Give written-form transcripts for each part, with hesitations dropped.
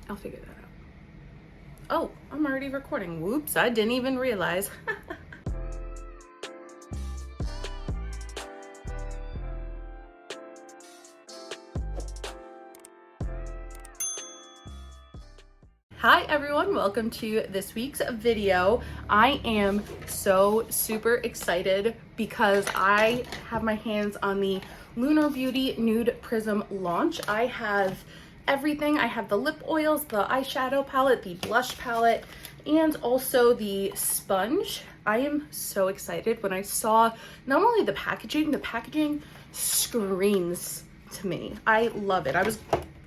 I'll figure that out. Oh, I'm already recording. Whoops, I didn't even realize. Hi everyone, welcome to this week's video. I am so super excited because I have my hands on the Lunar Beauty Nude Prism launch. I have everything. I have the lip oils, the eyeshadow palette, the blush palette, and also the sponge. I am so excited. When I saw not only the packaging screams to me. I love it. I was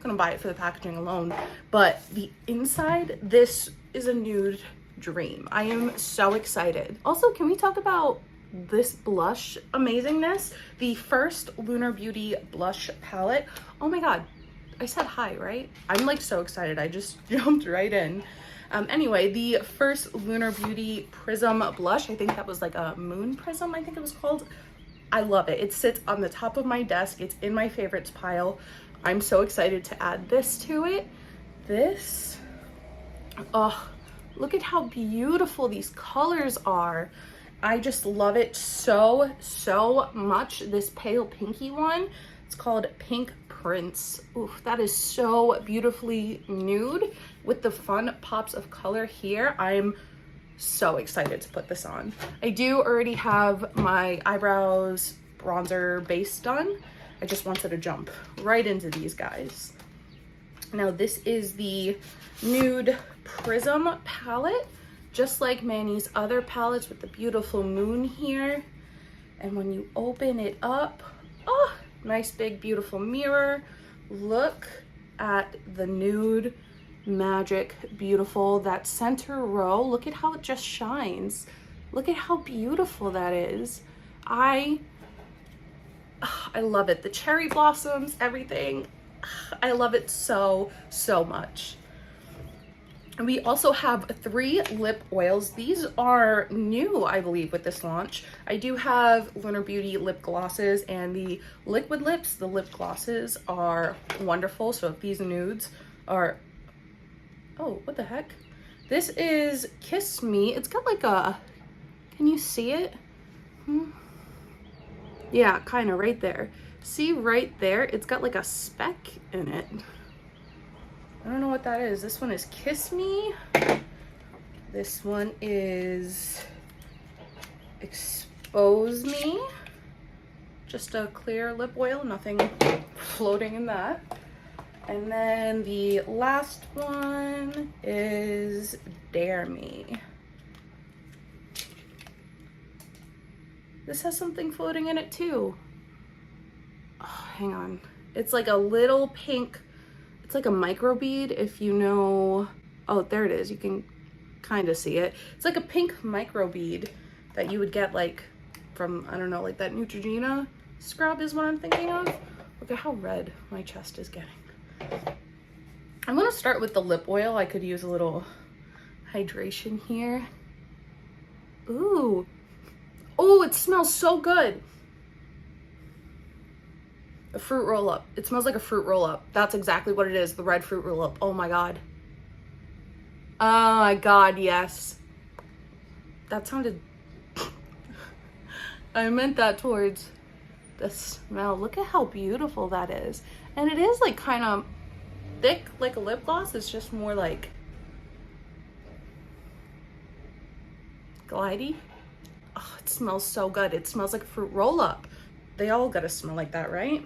gonna buy it for the packaging alone, but the inside, this is a nude dream. I am so excited. Also, can we talk about this blush amazingness? The first Lunar Beauty blush palette. Oh my god, I said hi, right? I'm like so excited. I just jumped right in. Anyway, the first Lunar Beauty Prism blush, I think that was like a Moon Prism, I think it was called. I love it. It sits on the top of my desk. It's in my favorites pile. I'm so excited to add this to it. This, oh, look at how beautiful these colors are. I just love it so much. This pale pinky one, it's called Pink Prince. Oof, that is so beautifully nude with the fun pops of color here. I'm so excited to put this on. I do already have my eyebrows, bronzer, base done. I just wanted to jump right into these guys. Now this is the Nude Prism palette, just like Manny's other palettes with the beautiful moon here. And when you open it up, oh, nice big beautiful mirror. Look at the nude magic beautiful. That center row, look at how it just shines. Look at how beautiful that is. I love it. The cherry blossoms, everything. I love it so much. And we also have 3 lip oils. These are new, I believe, with this launch. I do have Lunar Beauty lip glosses and the liquid lips. The lip glosses are wonderful. So if these nudes are, oh, what the heck? This is Kiss Me. It's got like a, can you see it? Yeah, kind of right there. See right there? It's got like a speck in it. I don't know what that is. This one is Kiss Me. This one is Expose Me. Just a clear lip oil, nothing floating in that. And then the last one is Dare Me. This has something floating in it too. Oh, hang on. It's like a little pink, it's like a micro bead if you know, oh, there it is. You can kind of see it. It's like a pink micro bead that you would get like from, I don't know, like that Neutrogena scrub is what I'm thinking of. Look at how red my chest is getting. I'm gonna start with the lip oil. I could use a little hydration here. Ooh. Oh, it smells so good. A fruit roll up. It smells like a fruit roll up. That's exactly what it is. The red fruit roll up. Oh my god. Oh my god, yes. That sounded, I meant that towards the smell. Look at how beautiful that is. And it is like kind of thick like a lip gloss. It's just more like glidey. Oh, it smells so good. It smells like a fruit roll up. They all gotta smell like that, right?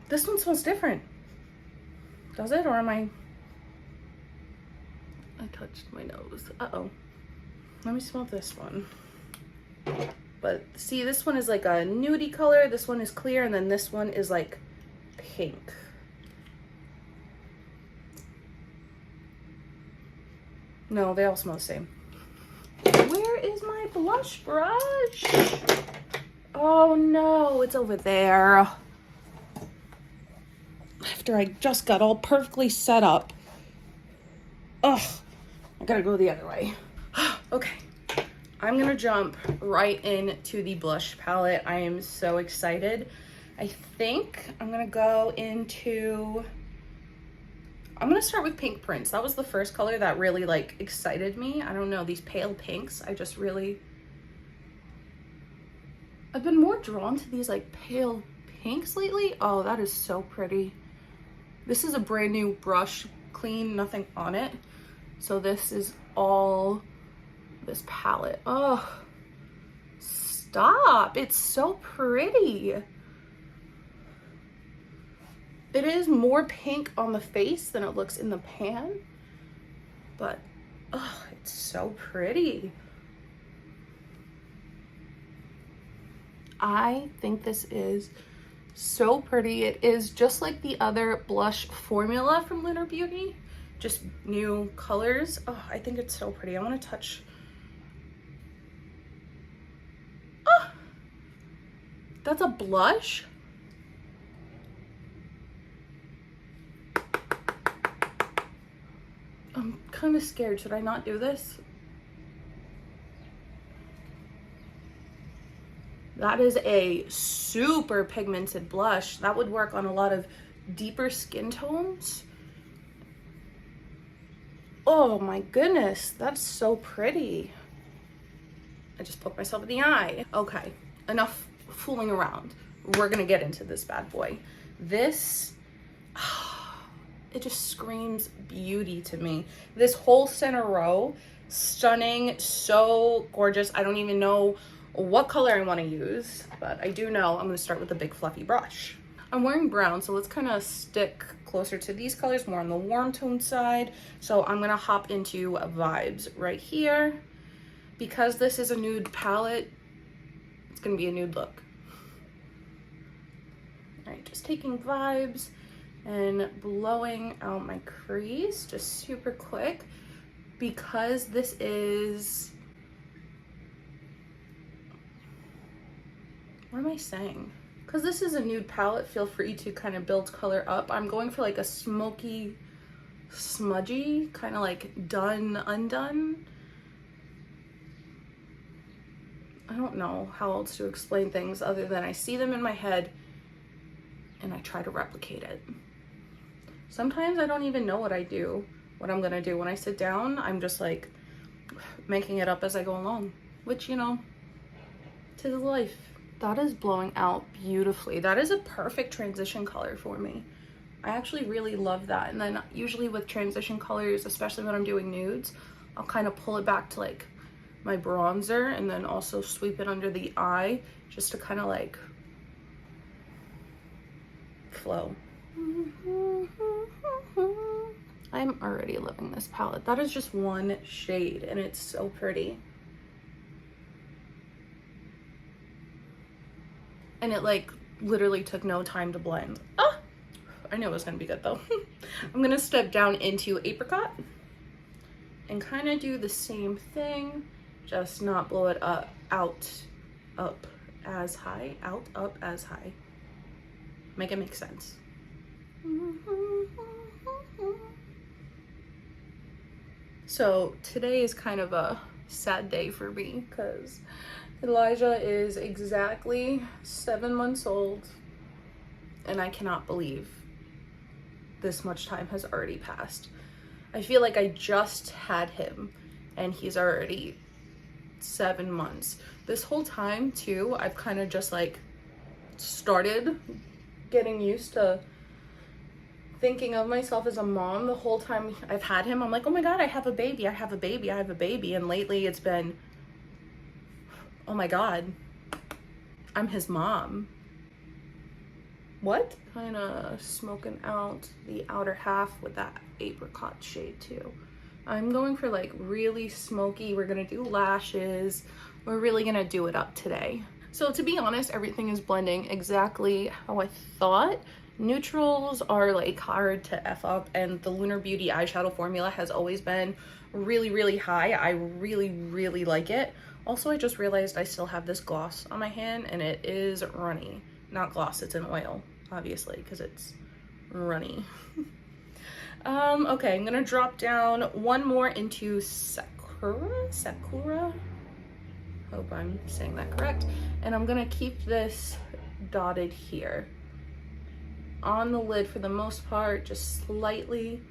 This one smells different. Does it? Or am I touched my nose. Uh-oh. Let me smell this one. But see, this one is like a nudie color. This one is clear. And then this one is like pink. No, they all smell the same. Where is my blush brush? Oh no, it's over there. After I just got all perfectly set up. Ugh, I gotta go the other way. Okay, I'm gonna jump right into the blush palette. I am so excited. I think I'm gonna go into, I'm gonna start with Pink Prince. That was the first color that really like excited me. I don't know, these pale pinks, I just really, I've been more drawn to these like pale pinks lately. Oh, that is so pretty. This is a brand new brush, clean, nothing on it. So this is all this palette. Oh, stop. It's so pretty. It is more pink on the face than it looks in the pan, but oh, it's so pretty. I think this is so pretty. It is just like the other blush formula from Lunar Beauty, just new colors. Oh, I think it's so pretty. I want to touch. Oh, that's a blush. I'm kind of scared. Should I not do this? That is a super pigmented blush. That would work on a lot of deeper skin tones. Oh my goodness, that's so pretty. I just poked myself in the eye. Okay, enough fooling around. We're gonna get into this bad boy. This, it just screams beauty to me. This whole center row, stunning, so gorgeous. I don't even know what color I want to use, but I do know I'm going to start with a big fluffy brush. I'm wearing brown, so let's kind of stick closer to these colors, more on the warm tone side. So I'm going to hop into Vibes right here. Because this is a nude palette, it's going to be a nude look. All right, just taking Vibes and blowing out my crease just super quick. Because this is, what am I saying? Because this is a nude palette, feel free to kind of build color up. I'm going for like a smoky, smudgy, kind of like done, undone. I don't know how else to explain things other than I see them in my head and I try to replicate it. Sometimes I don't even know what I do, what I'm gonna do. When I sit down, I'm just like making it up as I go along, which, you know, 'tis life. That is blowing out beautifully. That is a perfect transition color for me. I actually really love that. And then usually with transition colors, especially when I'm doing nudes, I'll kind of pull it back to like my bronzer and then also sweep it under the eye just to kind of like flow. I'm already loving this palette. That is just one shade and it's so pretty. And it like literally took no time to blend. Ah, I knew it was gonna be good though. I'm gonna step down into Apricot and kind of do the same thing, just not blow it up, up as high, up as high. Make it make sense. So today is kind of a sad day for me because Elijah is exactly 7 months old and I cannot believe this much time has already passed. I feel like I just had him and he's already 7 months. This whole time too, I've kind of just like started getting used to thinking of myself as a mom. The whole time I've had him, I'm like, oh my God, I have a baby, I have a baby, I have a baby. And lately it's been, oh my God, I'm his mom. What? Kind of smoking out the outer half with that apricot shade too. I'm going for like really smoky. We're gonna do lashes. We're really gonna do it up today. So to be honest, everything is blending exactly how I thought. Neutrals are like hard to F up and the Lunar Beauty eyeshadow formula has always been really, really high. I really, really like it. Also, I just realized I still have this gloss on my hand and it is runny. Not gloss, it's an oil, obviously, because it's runny. Okay, I'm gonna drop down one more into Sakura? Hope I'm saying that correct. And I'm gonna keep this dotted here. On the lid for the most part, just slightly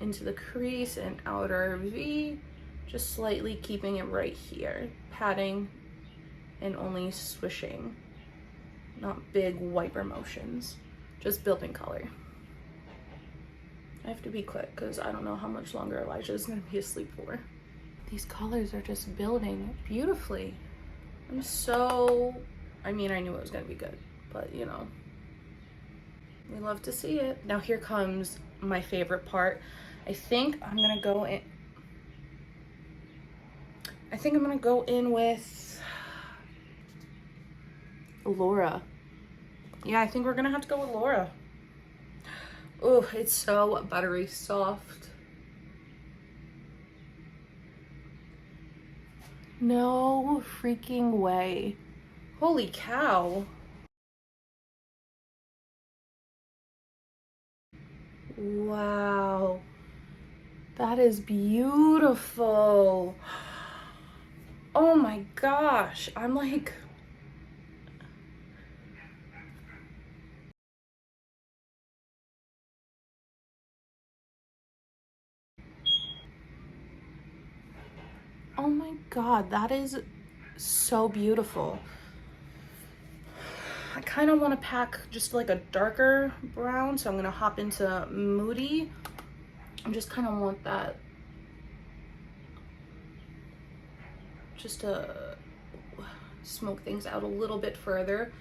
into the crease and outer V, just slightly keeping it right here. Patting and only swishing, not big wiper motions, just building color. I have to be quick because I don't know how much longer Elijah is going to be asleep for. These colors are just building beautifully. I mean, I knew it was going to be good, but you know, we love to see it. Now here comes my favorite part. I think I'm going to go in with Laura. Yeah, I think we're going to have to go with Laura. Oh, it's so buttery soft. No freaking way. Holy cow. Wow. That is beautiful. Oh my gosh. I'm like... Oh my god, that is so beautiful. I kind of want to pack just like a darker brown, so I'm going to hop into Moody. I just kind of want that, just to smoke things out a little bit further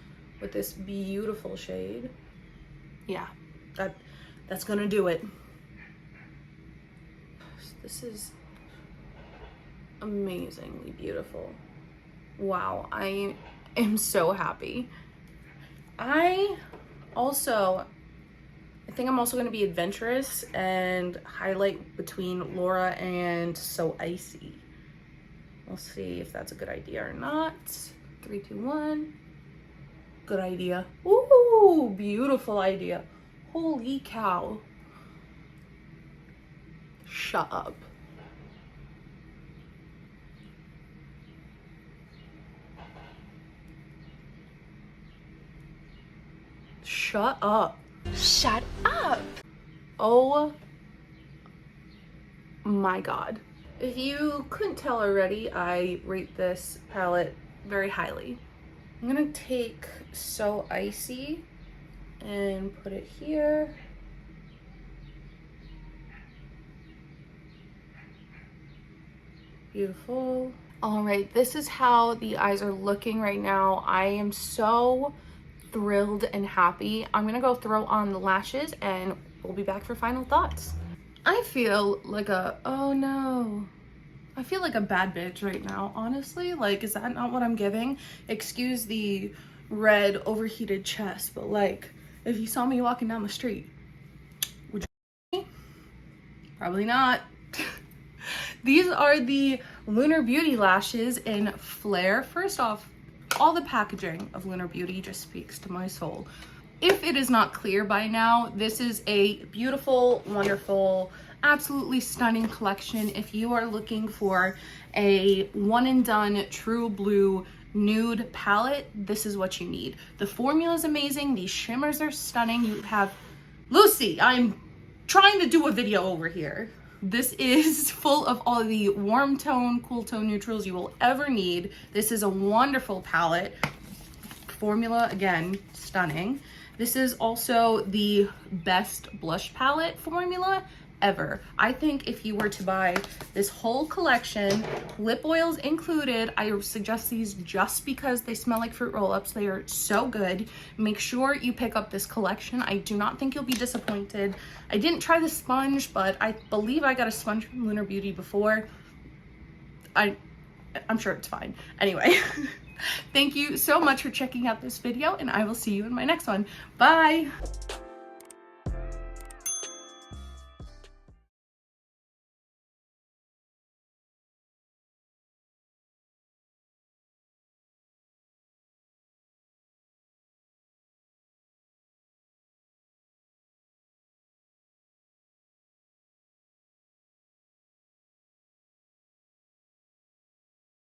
with this beautiful shade. Yeah, that's going to do it. This is amazingly beautiful. Wow, I am so happy. I think I'm also going to be adventurous and highlight between Laura and So Icy. We'll see if that's a good idea or not. 3, 2, 1. Good idea. Ooh, beautiful idea. Holy cow. Shut up. Shut up. Shut up. Oh my god. If you couldn't tell already, I rate this palette very highly. I'm gonna take So Icy and put it here. Beautiful. All right, this is how the eyes are looking right now. I am so thrilled and happy. I'm gonna go throw on the lashes and we'll be back for final thoughts. I feel like oh no. I feel like a bad bitch right now, honestly. Like, is that not what I'm giving? Excuse the red overheated chest, but like, if you saw me walking down the street, would you me? Probably not. These are the Lunar Beauty lashes in Flare. First off, all the packaging of Lunar Beauty just speaks to my soul. If it is not clear by now, this is a beautiful, wonderful, absolutely stunning collection. If you are looking for a one and done true blue nude palette, this is what you need. The formula is amazing. These shimmers are stunning. You have Lucy, I'm trying to do a video over here. This is full of all the warm tone, cool tone neutrals you will ever need. This is a wonderful palette. Formula, again, stunning. This is also the best blush palette formula ever. I think if you were to buy this whole collection, lip oils included, I suggest these just because they smell like fruit roll-ups. They are so good. Make sure you pick up this collection. I do not think you'll be disappointed. I didn't try the sponge, but I believe I got a sponge from Lunar Beauty before. I'm sure it's fine. Anyway, thank you so much for checking out this video, and I will see you in my next one. Bye!